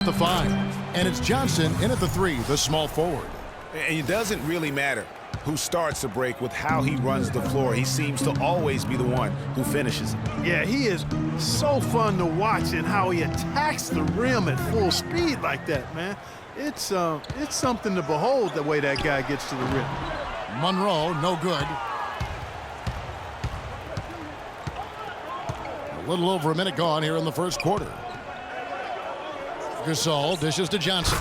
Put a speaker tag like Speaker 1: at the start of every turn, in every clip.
Speaker 1: The 5. And it's Johnson in at the 3, the small forward.
Speaker 2: And it doesn't really matter who starts the break with how he runs the floor. He seems to always be the one who finishes it.
Speaker 3: Yeah, he is so fun to watch and how he attacks the rim at full speed like that, man. It's something to behold the way that guy gets to the rim.
Speaker 1: Monroe, no good. A little over a minute gone here in the first quarter. Gasol dishes to Johnson.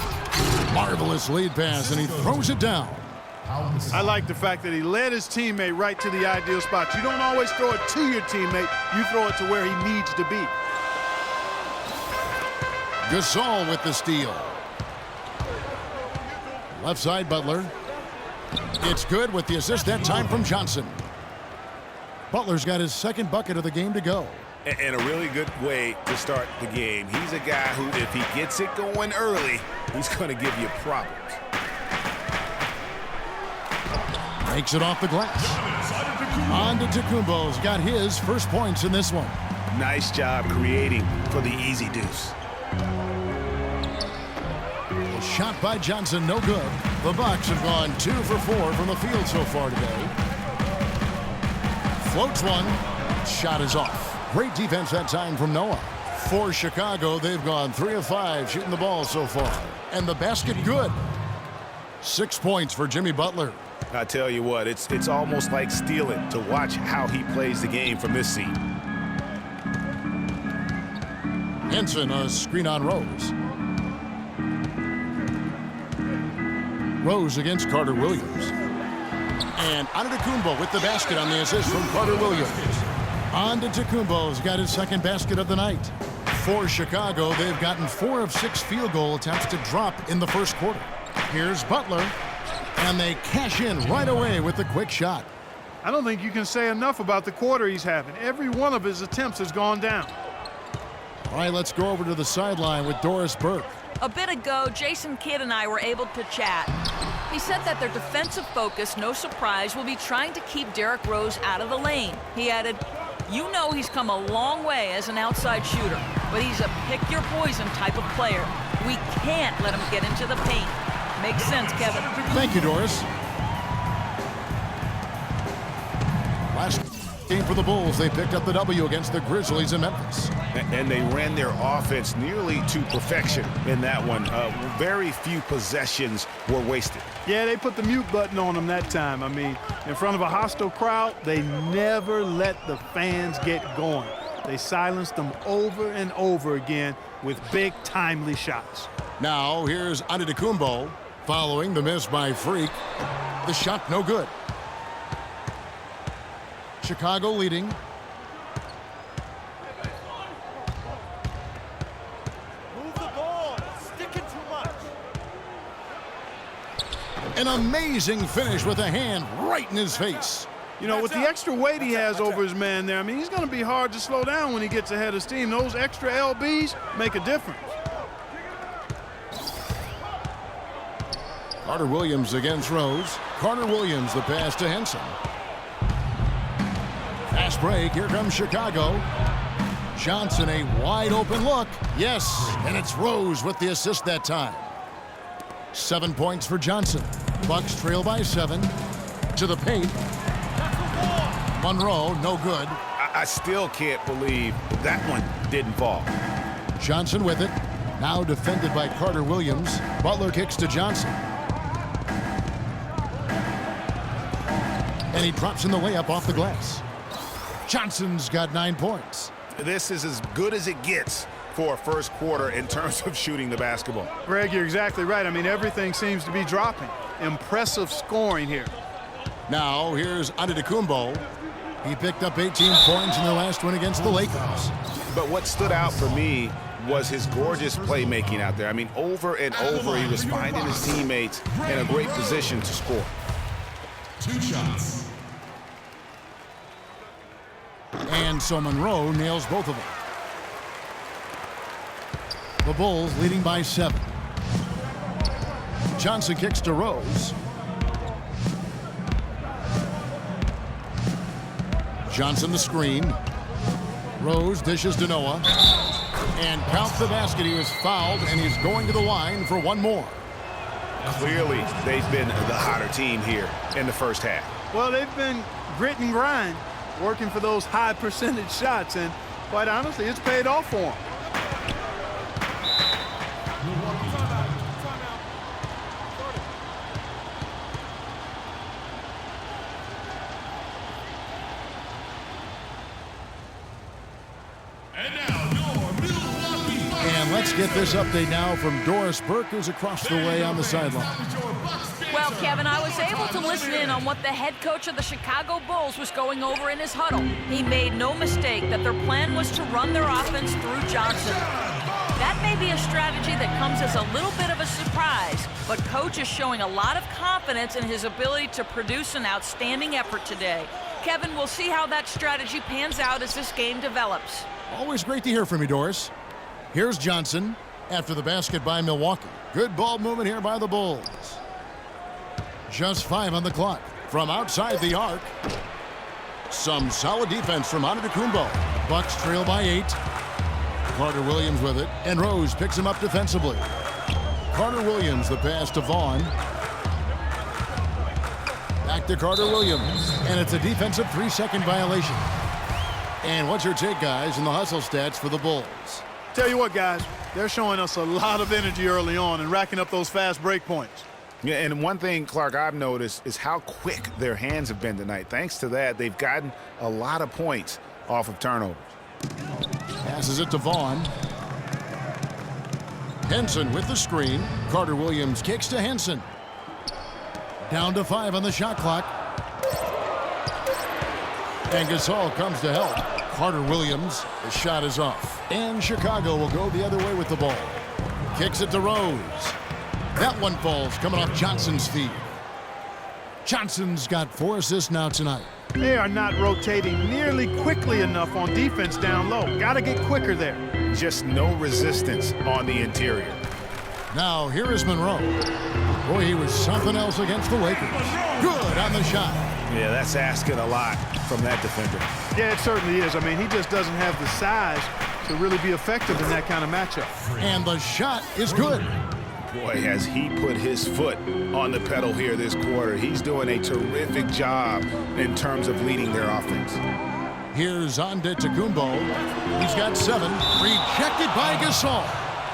Speaker 1: Marvelous lead pass, and he throws it down.
Speaker 3: I like the fact that he led his teammate right to the ideal spot. You don't always throw it to your teammate. You throw it to where he needs to be.
Speaker 1: Gasol with the steal. Left side, Butler. It's good with the assist that time from Johnson. Butler's got his second bucket of the game to go.
Speaker 2: And a really good way to start the game. He's a guy who, if he gets it going early, he's going to give you problems.
Speaker 1: Makes it off the glass. Antetokounmpo's got his first points in this one.
Speaker 2: Nice job creating for the easy deuce.
Speaker 1: A shot by Johnson, no good. The Bucks have gone 2 for 4 from the field so far today. Floats one. Shot is off. Great defense that time from Noah. For Chicago, they've gone 3 of 5 shooting the ball so far. And the basket good. 6 points for Jimmy Butler.
Speaker 2: I tell you what, it's almost like stealing to watch how he plays the game from this seat.
Speaker 1: Henson, a screen on Rose. Rose against Carter Williams. And Antetokounmpo with the basket on the assist from Carter Williams. Antetokounmpo's got his second basket of the night. For Chicago, they've gotten 4 of 6 field goal attempts to drop in the first quarter. Here's Butler. And they cash in right away with the quick shot.
Speaker 3: I don't think you can say enough about the quarter he's having. Every one of his attempts has gone down.
Speaker 1: All right, let's go over to the sideline with Doris Burke.
Speaker 4: A bit ago, Jason Kidd and I were able to chat. He said that their defensive focus, no surprise, will be trying to keep Derrick Rose out of the lane. He added, "You know he's come a long way as an outside shooter, but he's a pick-your-poison type of player. We can't let him get into the paint." Makes sense, Kevin.
Speaker 1: Thank you, Doris. Last game for the Bulls, they picked up the W against the Grizzlies in Memphis.
Speaker 2: And they ran their offense nearly to perfection in that one. Very few possessions were wasted.
Speaker 3: Yeah, they put the mute button on them that time. I mean, in front of a hostile crowd, they never let the fans get going. They silenced them over and over again with big, timely shots.
Speaker 1: Now, here's Antetokounmpo following the miss by Freak. The shot no good. Chicago leading.
Speaker 3: Move the ball. Sticking too much.
Speaker 1: An amazing finish with a hand right in his face.
Speaker 3: You know, with the extra weight he has over his man there, I mean, he's going to be hard to slow down when he gets ahead of steam. Those extra LBs make a difference.
Speaker 1: Carter Williams against Rose. Carter Williams, the pass to Henson. Fast break. Here comes Chicago. Johnson, a wide open look. Yes, and it's Rose with the assist that time. 7 points for Johnson. Bucks trail by 7. To the paint. Monroe, no good.
Speaker 2: I still can't believe that one didn't fall.
Speaker 1: Johnson with it. Now defended by Carter Williams. Butler kicks to Johnson. And he drops in the layup off the glass. Johnson's got 9 points.
Speaker 2: This is as good as it gets for a first quarter in terms of shooting the basketball.
Speaker 3: Greg, you're exactly right. I mean, everything seems to be dropping. Impressive scoring here.
Speaker 1: Now, here's Antetokounmpo. He picked up 18 points in the last one against the Lakers.
Speaker 2: But what stood out for me was his gorgeous playmaking out there. I mean, over and over, he was finding his teammates in a great position to score.
Speaker 5: 2 shots.
Speaker 1: And so Monroe nails both of them. The Bulls leading by 7. Johnson kicks to Rose. Johnson the screen. Rose dishes to Noah. And count the basket. He was fouled, and he's going to the line for one more.
Speaker 2: Clearly, they've been the hotter team here in the first half.
Speaker 3: Well, they've been grit and grind, working for those high percentage shots, and quite honestly, it's paid off for them.
Speaker 1: And let's get this update now from Doris Burke, who's across the way on the sideline.
Speaker 4: Well, Kevin, I was able to listen in on what the head coach of the Chicago Bulls was going over in his huddle. He made no mistake that their plan was to run their offense through Johnson. That may be a strategy that comes as a little bit of a surprise, but Coach is showing a lot of confidence in his ability to produce an outstanding effort today. Kevin, we'll see how that strategy pans out as this game develops.
Speaker 1: Always great to hear from you, Doris. Here's Johnson after the basket by Milwaukee. Good ball movement here by the Bulls. Just 5 on the clock. From outside the arc. Some solid defense from Antetokounmpo. Bucks trail by 8. Carter Williams with it, and Rose picks him up defensively. Carter Williams, the pass to Vaughn. Back to Carter Williams, and it's a defensive 3-second violation. And what's your take, guys, in the hustle stats for the Bulls?
Speaker 3: Tell you what, guys, they're showing us a lot of energy early on and racking up those fast break points.
Speaker 2: Yeah, and one thing, Clark, I've noticed is how quick their hands have been tonight. Thanks to that, they've gotten a lot of points off of turnovers.
Speaker 1: Passes it to Vaughn. Henson with the screen. Carter Williams kicks to Henson. Down to 5 on the shot clock. And Gasol comes to help. Carter Williams, the shot is off. And Chicago will go the other way with the ball. Kicks it to Rose. That one falls, coming off Johnson's feet. Johnson's got 4 assists now tonight.
Speaker 3: They are not rotating nearly quickly enough on defense down low. Got to get quicker there.
Speaker 2: Just no resistance on the interior.
Speaker 1: Now, here is Monroe. Boy, he was something else against the Lakers. Good on the shot.
Speaker 2: Yeah, that's asking a lot from that defender.
Speaker 3: Yeah, it certainly is. I mean, he just doesn't have the size to really be effective in that kind of matchup.
Speaker 1: And the shot is good.
Speaker 2: Boy, has he put his foot on the pedal here this quarter. He's doing a terrific job in terms of leading their offense.
Speaker 1: Here's Antetokounmpo. He's got 7. Rejected by Gasol.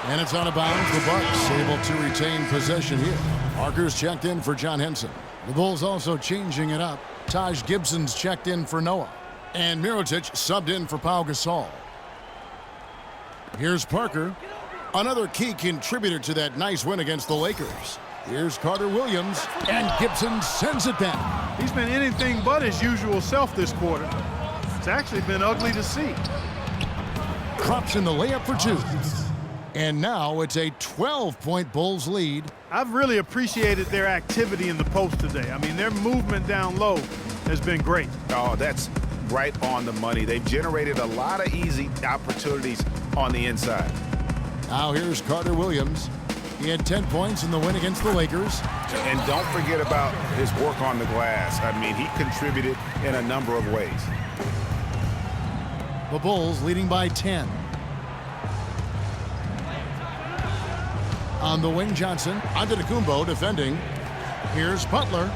Speaker 1: And it's out of bounds. The Bucks able to retain possession here. Parker's checked in for John Henson. The Bulls also changing it up. Taj Gibson's checked in for Noah. And Mirotic subbed in for Pau Gasol. Here's Parker. Another key contributor to that nice win against the Lakers. Here's Carter Williams, and Gibson sends it back.
Speaker 3: He's been anything but his usual self this quarter. It's actually been ugly to see.
Speaker 1: Drops in the layup for 2. And now it's a 12-point Bulls lead.
Speaker 3: I've really appreciated their activity in the post today. I mean, their movement down low has been great.
Speaker 2: Oh, that's right on the money. They've generated a lot of easy opportunities on the inside.
Speaker 1: Now here's Carter Williams. He had 10 points in the win against the Lakers.
Speaker 2: And don't forget about his work on the glass. I mean, he contributed in a number of ways.
Speaker 1: The Bulls leading by 10. On the wing, Johnson. Antetokounmpo defending. Here's Butler.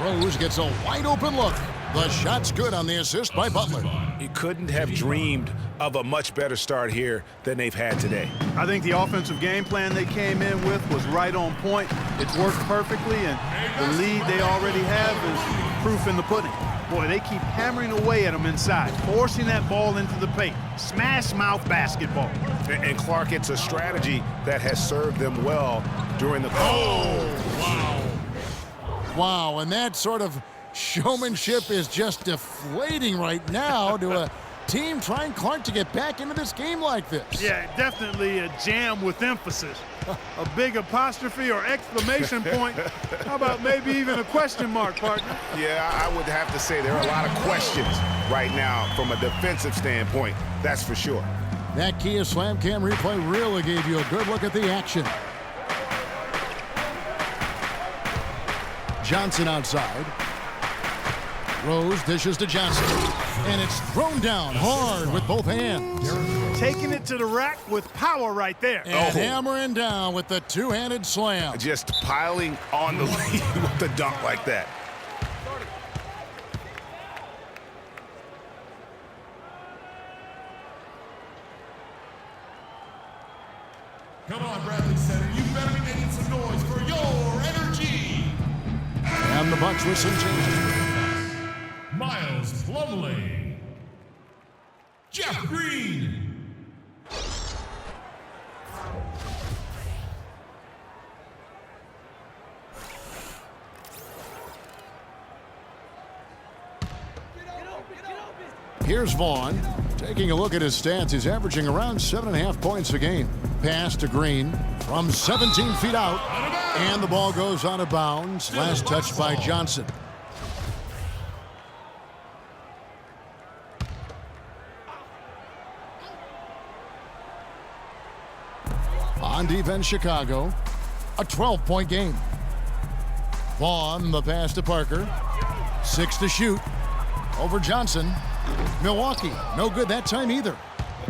Speaker 1: Rose gets a wide open look. The shot's good on the assist by Butler.
Speaker 2: He couldn't have dreamed of a much better start here than they've had today.
Speaker 3: I think the offensive game plan they came in with was right on point. It's worked perfectly, and the lead they already have is proof in the pudding. Boy, they keep hammering away at them inside, forcing that ball into the paint. Smash mouth basketball.
Speaker 2: And Clark, it's a strategy that has served them well during the...
Speaker 1: Wow, and that sort of showmanship is just deflating right now to a team trying, Clark, to get back into this game like this.
Speaker 3: Yeah, definitely a jam with emphasis. A big apostrophe or exclamation point. How about maybe even a question mark, partner?
Speaker 2: Yeah, I would have to say there are a lot of questions right now from a defensive standpoint. That's for sure.
Speaker 1: That Kia Slam Cam replay really gave you a good look at the action. Johnson outside. Rose dishes to Johnson, and it's thrown down hard with both hands.
Speaker 3: Taking it to the rack with power right there.
Speaker 1: And hammering down with the two-handed slam.
Speaker 2: Just piling on the lead with the dunk like that.
Speaker 5: Come on, Bradley Center. You better be making some noise for your energy.
Speaker 1: And the Bucks with some changes.
Speaker 5: Miles Plumlee. Jeff Green.
Speaker 1: Here's Vaughn. Taking a look at his stats, he's averaging around 7.5 points a game. Pass to Green from 17 feet out. And the ball goes out of bounds. Last touch by Johnson. On defense, Chicago. A 12-point game. Vaughn, the pass to Parker. 6 to shoot. Over Johnson. Milwaukee, no good that time either.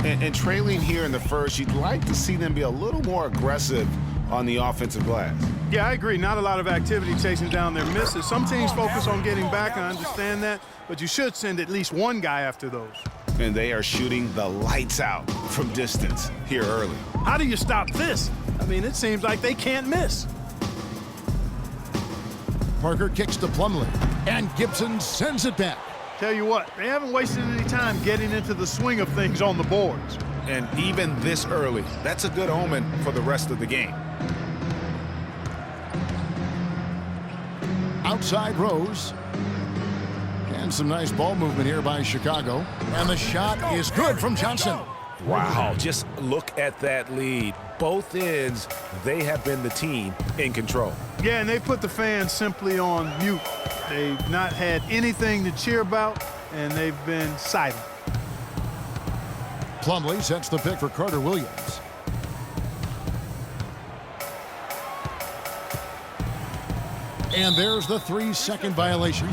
Speaker 2: And trailing here in the first, you'd like to see them be a little more aggressive on the offensive glass.
Speaker 3: Yeah, I agree. Not a lot of activity chasing down their misses. Some teams focus on getting back, I understand that, but you should send at least one guy after those.
Speaker 2: And they are shooting the lights out from distance here early.
Speaker 3: How do you stop this? I mean, it seems like they can't miss.
Speaker 1: Parker kicks to Plumlee, and Gibson sends it back.
Speaker 3: Tell you what, they haven't wasted any time getting into the swing of things on the boards.
Speaker 2: And even this early, that's a good omen for the rest of the game.
Speaker 1: Outside Rose. And some nice ball movement here by Chicago. And the shot is good from Johnson.
Speaker 2: Wow, just look at that lead. Both ends, they have been the team in control.
Speaker 3: Yeah, and they put the fans simply on mute. They've not had anything to cheer about, and they've been silent.
Speaker 1: Plumlee sets the pick for Carter Williams. And there's the 3-second violation.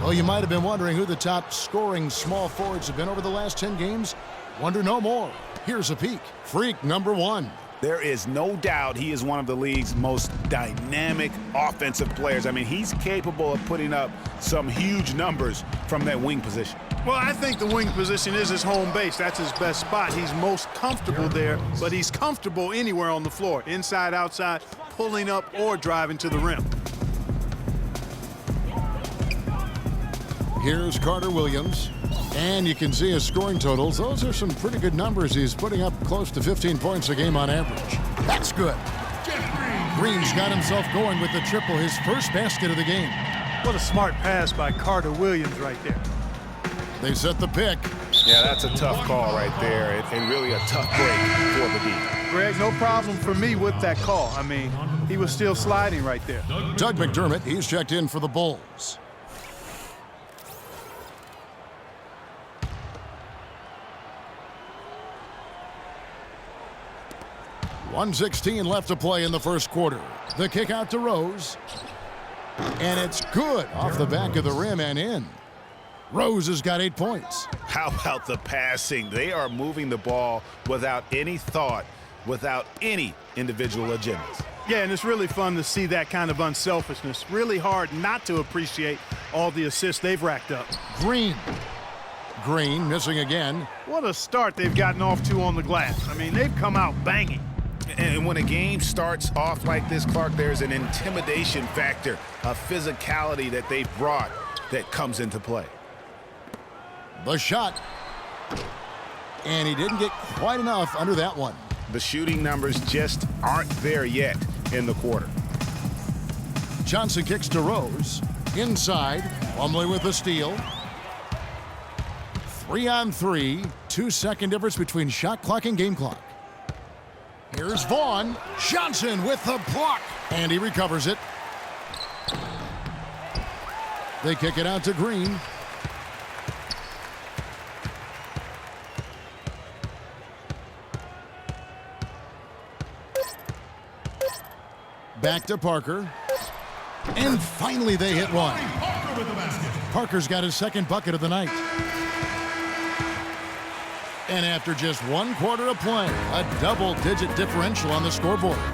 Speaker 1: Well, you might have been wondering who the top scoring small forwards have been over the last 10 games. Wonder no more. Here's a peek. Freak number 1.
Speaker 2: There is no doubt he is one of the league's most dynamic offensive players. I mean, he's capable of putting up some huge numbers from that wing position.
Speaker 3: Well, I think the wing position is his home base. That's his best spot. He's most comfortable there, but he's comfortable anywhere on the floor, inside, outside, pulling up or driving to the rim.
Speaker 1: Here's Carter Williams. And you can see his scoring totals. Those are some pretty good numbers. He's putting up close to 15 points a game on average. That's good. Green's got himself going with the triple, his first basket of the game.
Speaker 3: What a smart pass by Carter Williams right there.
Speaker 1: They set the pick.
Speaker 2: Yeah, that's a tough call right there, and really a tough break for the D.
Speaker 3: Greg, no problem for me with that call. I mean, he was still sliding right there.
Speaker 1: Doug McDermott, he's checked in for the Bulls. .116 left to play in the first quarter. The kick out to Rose. And it's good off the back of the rim and in. Rose has got 8 points.
Speaker 2: How about the passing? They are moving the ball without any thought, without any individual agendas.
Speaker 3: Yeah, and it's really fun to see that kind of unselfishness. Really hard not to appreciate all the assists they've racked up.
Speaker 1: Green missing again.
Speaker 3: What a start they've gotten off to on the glass. I mean, they've come out banging.
Speaker 2: And when a game starts off like this, Clark, there's an intimidation factor, a physicality that they've brought that comes into play.
Speaker 1: The shot. And he didn't get quite enough under that one.
Speaker 2: The shooting numbers just aren't there yet in the quarter.
Speaker 1: Johnson kicks to Rose. Inside, Plumlee with the steal. 3-on-3, 2-second difference between shot clock and game clock. Here's Vaughn. Johnson with the block. And he recovers it. They kick it out to Green. Back to Parker. And finally they hit one. Parker's got his second bucket of the night. And after just 1 quarter of play, a double-digit differential on the scoreboard.